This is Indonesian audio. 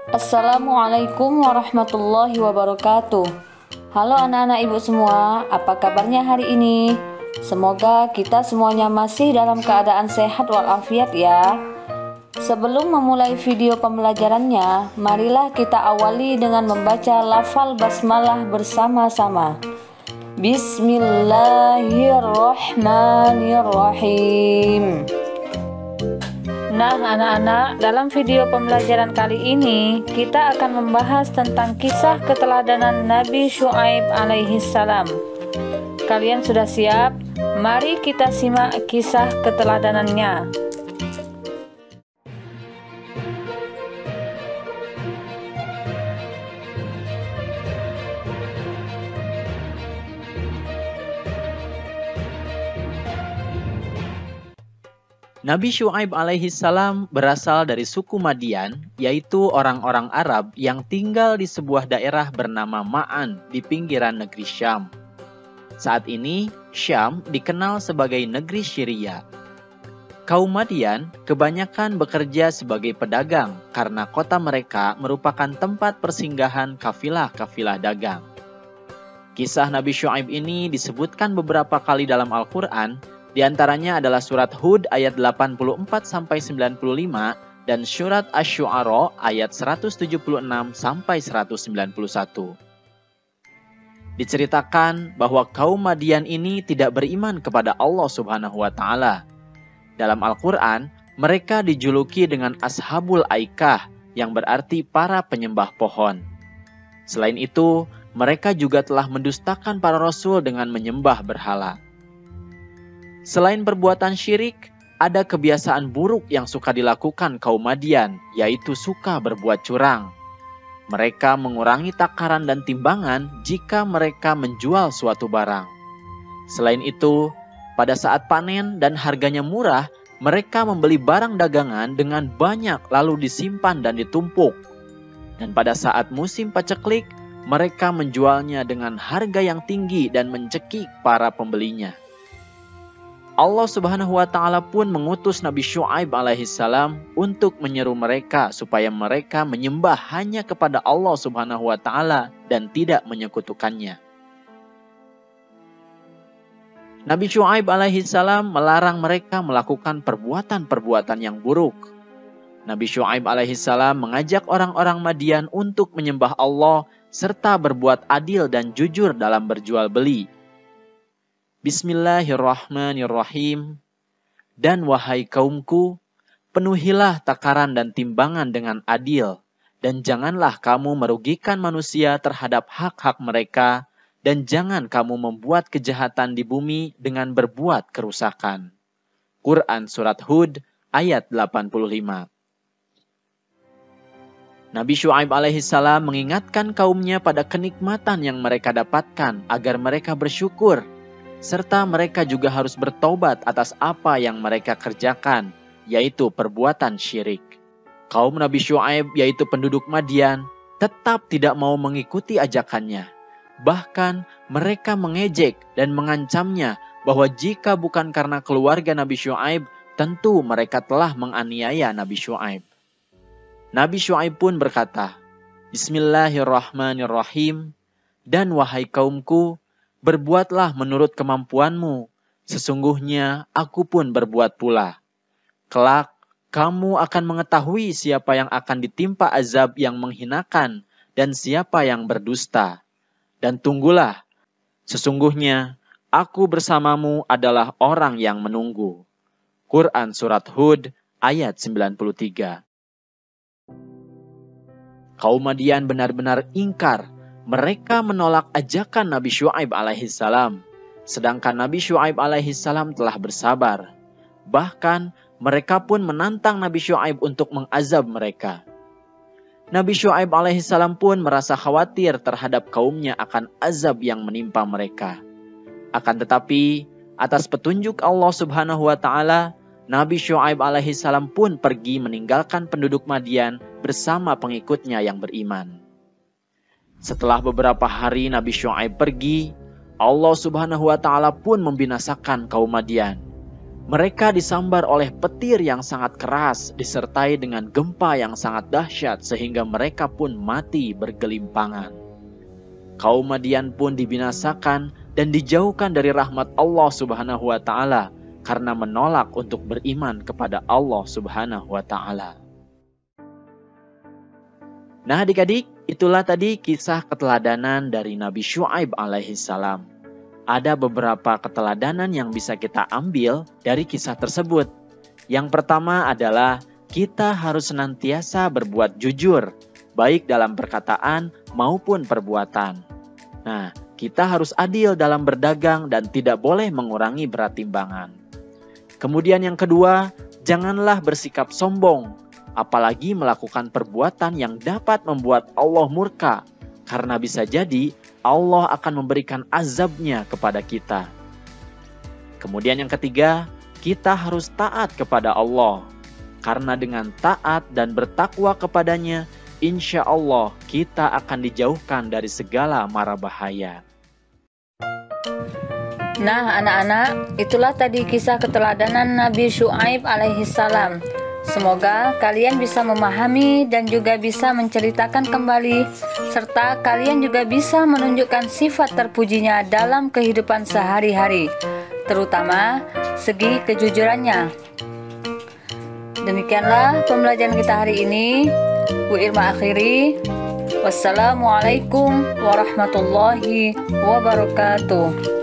Assalamualaikum warahmatullahi wabarakatuh. Halo anak-anak ibu semua, apa kabarnya hari ini? Semoga kita semuanya masih dalam keadaan sehat walafiat ya. Sebelum memulai video pembelajarannya, marilah kita awali dengan membaca lafal basmalah bersama-sama. Bismillahirrahmanirrahim. Nah anak-anak, dalam video pembelajaran kali ini kita akan membahas tentang kisah keteladanan Nabi Syuaib alaihi salam. Kalian sudah siap? Mari kita simak kisah keteladanannya. Nabi Syuaib alaihi salam berasal dari suku Madian, yaitu orang-orang Arab yang tinggal di sebuah daerah bernama Ma'an di pinggiran negeri Syam. Saat ini, Syam dikenal sebagai negeri Syria. Kaum Madian kebanyakan bekerja sebagai pedagang karena kota mereka merupakan tempat persinggahan kafilah-kafilah dagang. Kisah Nabi Syuaib ini disebutkan beberapa kali dalam Al-Quran. Di antaranya adalah surat Hud ayat 84-95 dan surat Asy-Syu'ara ayat 176-191. Diceritakan bahwa kaum Madian ini tidak beriman kepada Allah Subhanahu wa taala. Dalam Al-Qur'an, mereka dijuluki dengan Ashabul Aikah yang berarti para penyembah pohon. Selain itu, mereka juga telah mendustakan para rasul dengan menyembah berhala. Selain perbuatan syirik, ada kebiasaan buruk yang suka dilakukan kaum Madian, yaitu suka berbuat curang. Mereka mengurangi takaran dan timbangan jika mereka menjual suatu barang. Selain itu, pada saat panen dan harganya murah, mereka membeli barang dagangan dengan banyak lalu disimpan dan ditumpuk. Dan pada saat musim paceklik, mereka menjualnya dengan harga yang tinggi dan mencekik para pembelinya. Allah Subhanahu wa taala pun mengutus Nabi Syuaib alaihi salam untuk menyeru mereka supaya mereka menyembah hanya kepada Allah Subhanahu wa taala dan tidak menyekutukannya. Nabi Syuaib alaihi salam melarang mereka melakukan perbuatan-perbuatan yang buruk. Nabi Syuaib alaihi salam mengajak orang-orang Madian untuk menyembah Allah serta berbuat adil dan jujur dalam berjual beli. Bismillahirrahmanirrahim. Dan wahai kaumku, penuhilah takaran dan timbangan dengan adil, dan janganlah kamu merugikan manusia terhadap hak-hak mereka, dan jangan kamu membuat kejahatan di bumi dengan berbuat kerusakan. Quran Surat Hud ayat 85. Nabi Syuaib alaihi salam mengingatkan kaumnya pada kenikmatan yang mereka dapatkan agar mereka bersyukur, serta mereka juga harus bertobat atas apa yang mereka kerjakan, yaitu perbuatan syirik. Kaum Nabi Syuaib, yaitu penduduk Madian, tetap tidak mau mengikuti ajakannya. Bahkan mereka mengejek dan mengancamnya bahwa jika bukan karena keluarga Nabi Syuaib, tentu mereka telah menganiaya Nabi Syuaib. Nabi Syuaib pun berkata, Bismillahirrahmanirrahim. Dan wahai kaumku, berbuatlah menurut kemampuanmu, sesungguhnya aku pun berbuat pula. Kelak, kamu akan mengetahui siapa yang akan ditimpa azab yang menghinakan dan siapa yang berdusta. Dan tunggulah, sesungguhnya aku bersamamu adalah orang yang menunggu. Quran Surat Hud ayat 93. Kaum Madian benar-benar ingkar. Mereka menolak ajakan Nabi Syuaib alaihi salam, sedangkan Nabi Syuaib alaihi salam telah bersabar. Bahkan mereka pun menantang Nabi Syuaib untuk mengazab mereka. Nabi Syuaib alaihi salam pun merasa khawatir terhadap kaumnya akan azab yang menimpa mereka. Akan tetapi, atas petunjuk Allah Subhanahu wa taala, Nabi Syuaib alaihi salam pun pergi meninggalkan penduduk Madian bersama pengikutnya yang beriman. Setelah beberapa hari Nabi Syuaib pergi, Allah Subhanahu wa taala pun membinasakan kaum Madian. Mereka disambar oleh petir yang sangat keras, disertai dengan gempa yang sangat dahsyat sehingga mereka pun mati bergelimpangan. Kaum Madian pun dibinasakan dan dijauhkan dari rahmat Allah Subhanahu wa Ta'ala karena menolak untuk beriman kepada Allah Subhanahu wa Ta'ala. Nah adik-adik, itulah tadi kisah keteladanan dari Nabi Syuaib alaihissalam. Ada beberapa keteladanan yang bisa kita ambil dari kisah tersebut. Yang pertama adalah kita harus senantiasa berbuat jujur, baik dalam perkataan maupun perbuatan. Nah, kita harus adil dalam berdagang dan tidak boleh mengurangi berat timbangan. Kemudian yang kedua, janganlah bersikap sombong, apalagi melakukan perbuatan yang dapat membuat Allah murka, karena bisa jadi Allah akan memberikan azabnya kepada kita. Kemudian yang ketiga, kita harus taat kepada Allah. Karena dengan taat dan bertakwa kepadanya, insya Allah kita akan dijauhkan dari segala mara bahaya. Nah anak-anak, itulah tadi kisah keteladanan Nabi Syuaib alaihissalam. Semoga kalian bisa memahami dan juga bisa menceritakan kembali, serta kalian juga bisa menunjukkan sifat terpujinya dalam kehidupan sehari-hari, terutama segi kejujurannya. Demikianlah pembelajaran kita hari ini. Bu Irma akhiri. Wassalamualaikum warahmatullahi wabarakatuh.